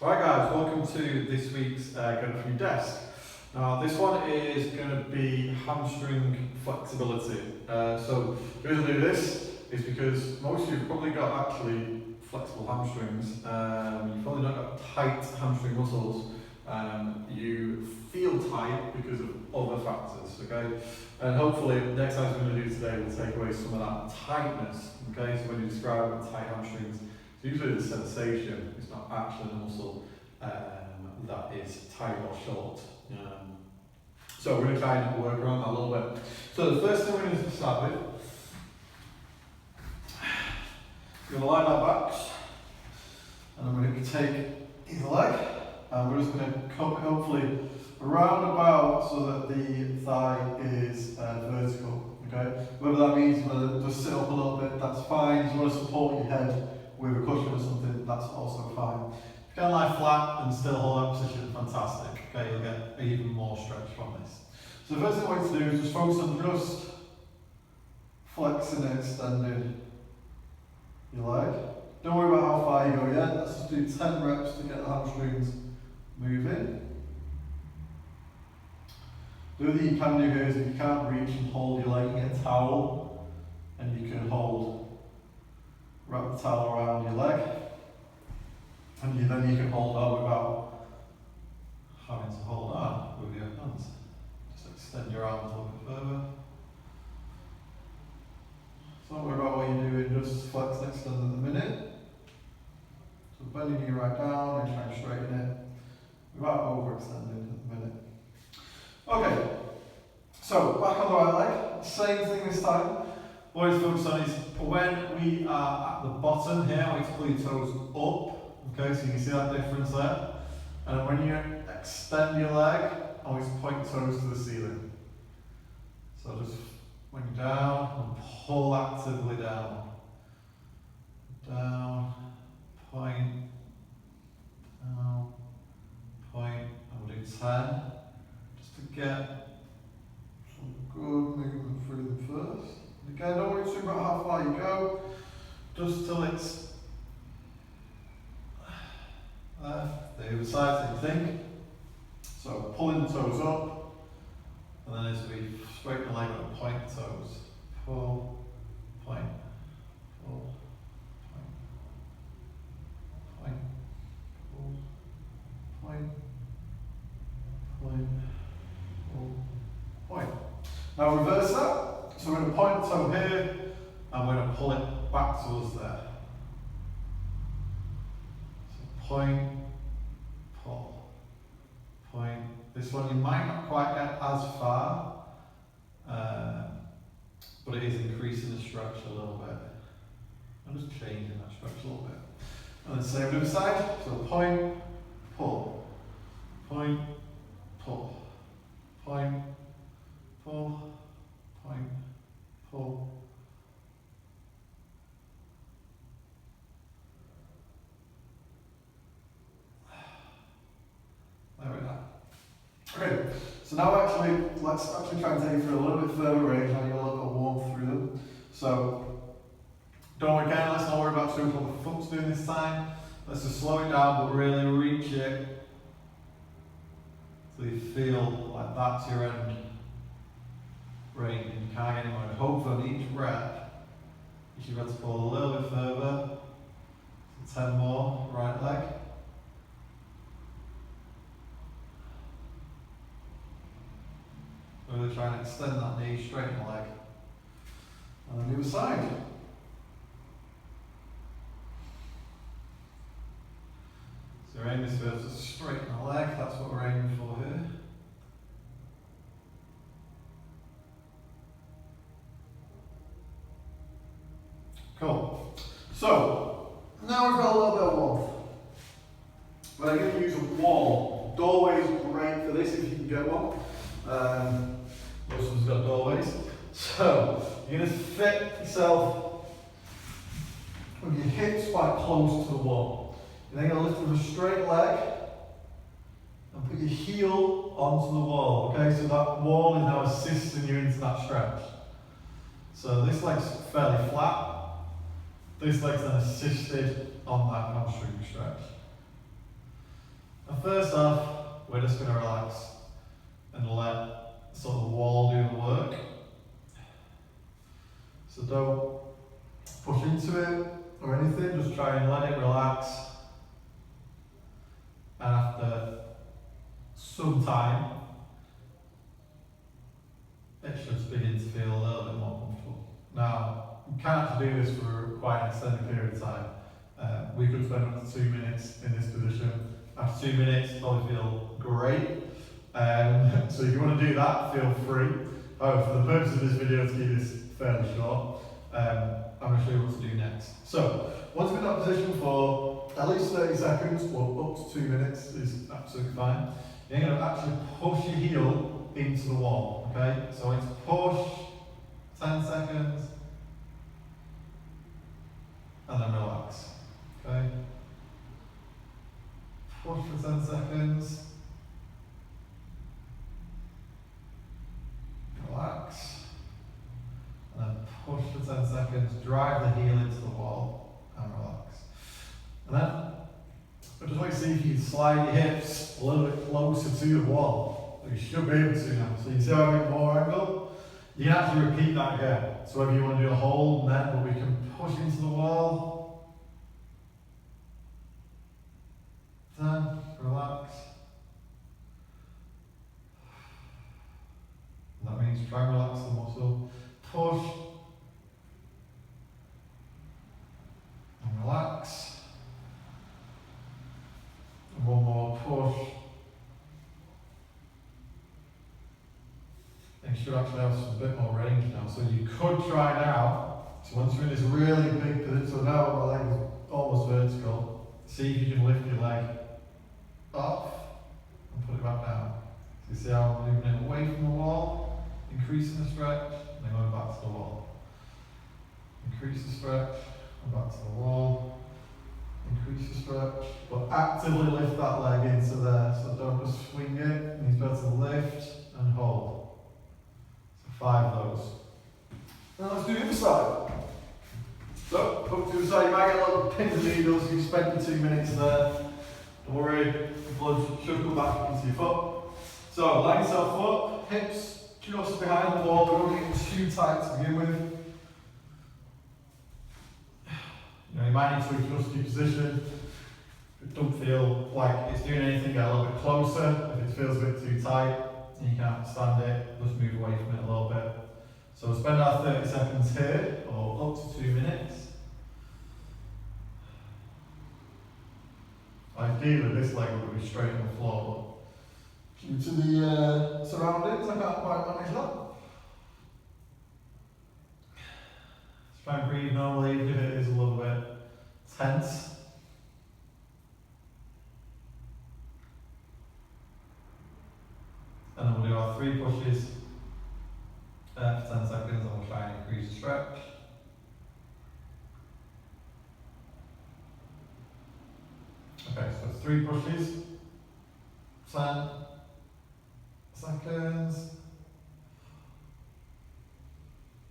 Alright guys, welcome to this week's Go From Your Desk. Now this one is going to be hamstring flexibility. So the reason I do this is because most of you have probably got actually flexible hamstrings. You've probably not got tight hamstring muscles. You feel tight because of other factors, okay? And hopefully the exercise we're going to do today will take away some of that tightness, okay? So when you describe tight hamstrings, it's usually the sensation, it's not actually the muscle that is tight or short. So we're going to try and work around that a little bit. So the first thing we're going to start with, you're going to lie on our backs, and I'm going to take either leg, and we're just going to come hopefully around about so that the thigh is vertical. Okay, whether that means just sit up a little bit, that's fine. If you want to support your head with a cushion or something, that's also fine. If you can lie flat and still hold that position, fantastic. Okay, you'll get even more stretch from this. So the first thing I want you to do is just focus on just flexing and extending your leg. Don't worry about how far you go yet. Let's just do 10 reps to get the hamstrings moving. The other thing you can do here is if you can't reach and hold your leg, you get a towel and you can wrap the towel around your leg, and then you can hold on without having to hold on with your hands. Just extend your arms a little bit further. So don't worry about what you're doing, just flex and extend in the minute. So bend your knee right down and try and straighten it without overextending at the minute. Okay, so back on the right leg, same thing this time. What I focus on is when we are at the bottom here, I want you to pull your toes up, okay, so you can see that difference there. And when you extend your leg, I want you to point your toes to the ceiling. So just when you're down, and pull actively down. Down, point, down, point, and we'll do 10, just to get some good movement through them first. Again, don't worry too about how far you go, just till it's left, the other side, same thing. So pulling the toes up, and then as we straighten the leg up, point the toes, pull, point, pull, point, pull, point, pull, point. Now reverse that. So we're going to point the toe here, and we're going to pull it back to us there. So point, pull, point. This one you might not quite get as far, but it is increasing the stretch a little bit. I'm just changing that stretch a little bit. And then same on the other side. So point, pull, point, pull, point, pull, point, pull. There we are. Okay, so now let's try and take it through a little bit further range. Now you're a little bit warm through them. So don't worry, again, let's not worry about doing what the foot's doing this time. Let's just slow it down, but really reach it so you feel like that's your end range and you can't get anywhere. Hopefully on each rep, you should be able to pull a little bit further. So 10 more, right leg. Really try and extend that knee, straighten the leg. And then the other side. So our aim is to straighten the leg, that's what we're aiming for here. Cool. So, now we've got a little bit of warmth. But I'm going to use a wall. Doorway is great for this if you can get one. Most of us got doorways. So, you're going to fit yourself with your hips quite close to the wall. You're then going to lift with a straight leg and put your heel onto the wall. Okay, so that wall is now assisting you into that stretch. So this leg's fairly flat. This leg's then assisted on that hamstring stretch. first off, we're just going to relax and let sort of the wall do the work. So don't push into it or anything, just try and let it relax. And after some time, it should begin to feel a little bit more comfortable. Now, you can't actually do this for quite an extended period of time. We could spend up to 2 minutes in this position. After 2 minutes, it'll probably feel great. So if you want to do that, feel free. However, for the purpose of this video, to keep this fairly short, I'm going to show you what to do next. So, once we're in that position for at least 30 seconds, or up to 2 minutes is absolutely fine, you're going to actually push your heel into the wall, okay? So it's push, 10 seconds, and then relax, okay? Push for 10 seconds, relax, and then push for 10 seconds, drive the heel into the wall, and relax. And then, I just want to see if you can slide your hips a little bit closer to the wall. You should be able to now. So you can see how I get more angle? You can actually repeat that again. So whether you want to do a hold, net, but we can push into the wall. Then, relax. And that means try and relax the muscle. Push. And relax. And one more push. And you should actually have a bit more range now. So you could try now. So once you're in this really big position, so now my leg is almost vertical. See if you can lift your leg up and put it back down. So you see how I'm moving it away from the wall, increasing the stretch, and then going back to the wall. Increase the stretch, and back to the wall. Increase the stretch, but actively lift that leg into there. So don't just swing it. You need to be able to lift and hold. 5 of those. Now let's do the other side. So, hook to the side, you might get a little pins and needles, you've spent your 2 minutes there. Don't worry, the blood should come back into your foot. So, line yourself up, hips just behind the wall, we're not getting too tight to begin with. You might need to adjust your position. If it don't feel like it's doing anything, get a little bit closer. If it feels a bit too tight, and you can't stand it, just move away from it a little bit. So we'll spend our 30 seconds here, or up to 2 minutes. Ideally this leg would be straight on the floor, but due to the surroundings, I can't quite manage that. Let's try and breathe normally, even if it is a little bit tense. And then we'll do our 3 pushes for 10 seconds, and we'll try and increase the stretch. Okay, so 3 pushes, 10 seconds.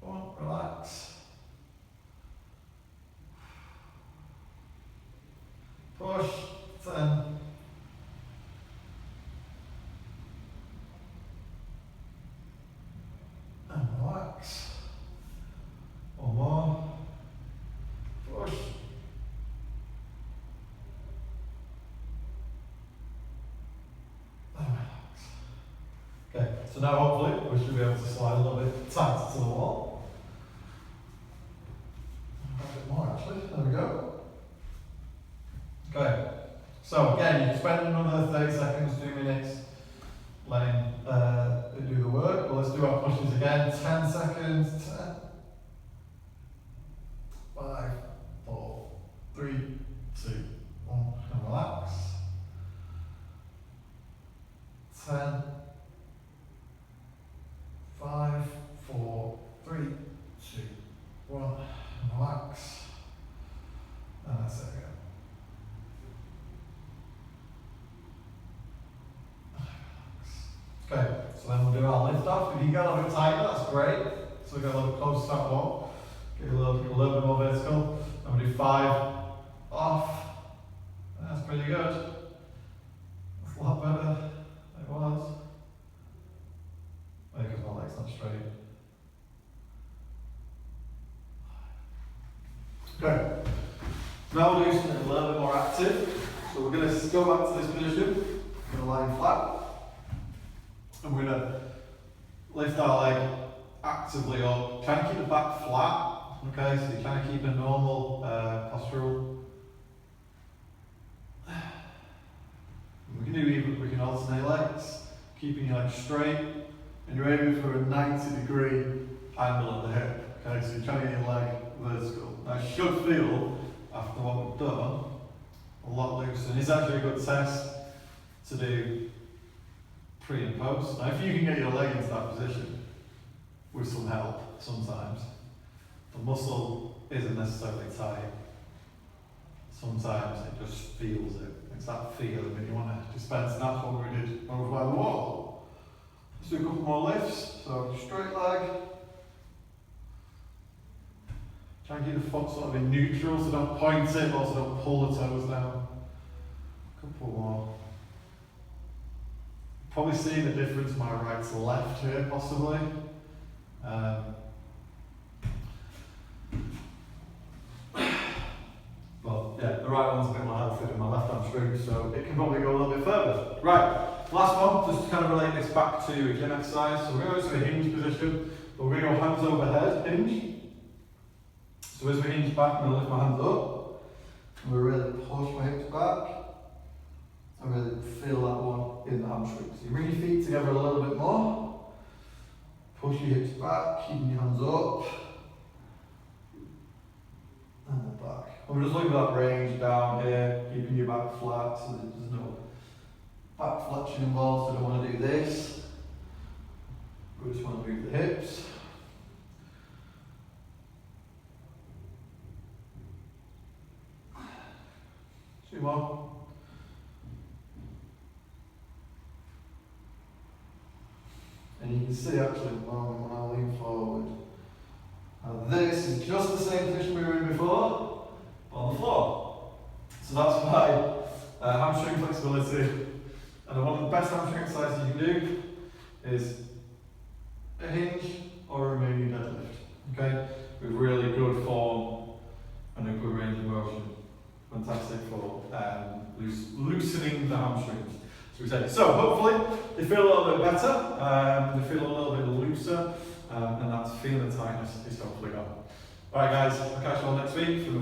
One, relax. Push, 10. And relax. One more. Push. And relax. Okay, so now hopefully we should be able to slide a little bit tighter to the wall. A bit more actually, there we go. Okay, so again, you can spend another 30 seconds, 2 minutes letting it do the work. Well, let's do our pushes again. 10 seconds. 10, 5, 4, 3, 2, 1, and relax. 10, 5, 4, 3, 2, 1, and relax. And that's it again. Okay, so then we'll do our lift off. If you get a little bit tighter, that's great. So we get a little bit closer to that wall. Get a little bit more vertical. And we'll do 5 off. That's pretty good. Okay. Now we'll do something a little bit more active. So we're going to go back to this position. We're going to lie flat. And we're going to lift our leg actively up. Try and keep the back flat. Okay, so you're trying to keep a normal postural. We can alternate legs, keeping your legs straight, and you're aiming for a 90-degree angle at the hip. Okay, so you're trying to get your leg vertical. Now, it should feel, after what we've done, a lot looser. And it's actually a good test to do pre and post. Now, if you can get your leg into that position with some help, sometimes the muscle isn't necessarily tight. Sometimes it just feels it. It's that feeling that you want to dispense, and that's what we did over by the wall. Let's do a couple more lifts. So straight leg. Try and keep the foot sort of in neutral, so don't point it, but also don't pull the toes down. Couple more. Probably seeing the difference my right to left here, possibly. But yeah, the right one's a bit more healthy than my left hamstring, so it can probably go a little bit further. Right, last one, just to kind of relate this back to a gym exercise. So we're going to go to a hinge position, but we're going to go hands overhead, hinge. So as we hinge back, I'm going to lift my hands up, and we really push my hips back, and really feel that one in the hamstring. So you bring your feet together a little bit more, push your hips back, keeping your hands up, and then back. And we're just looking at that range down here, keeping your back flat, so that there's no back flexion involved, so I don't want to do this. We just want to move the hips. Two more. And you can see actually at the moment when I lean forward, this is just the same position we were in before, but on the floor. So that's why hamstring flexibility, and one of the best hamstring exercises you can do is a hinge or a remaining deadlift. Okay, with really good form and a good range of motion. Fantastic for loosening the hamstrings. So hopefully they feel a little bit better, they feel a little bit looser, and that feeling of tightness is hopefully gone. Alright guys, I'll catch you all next week for the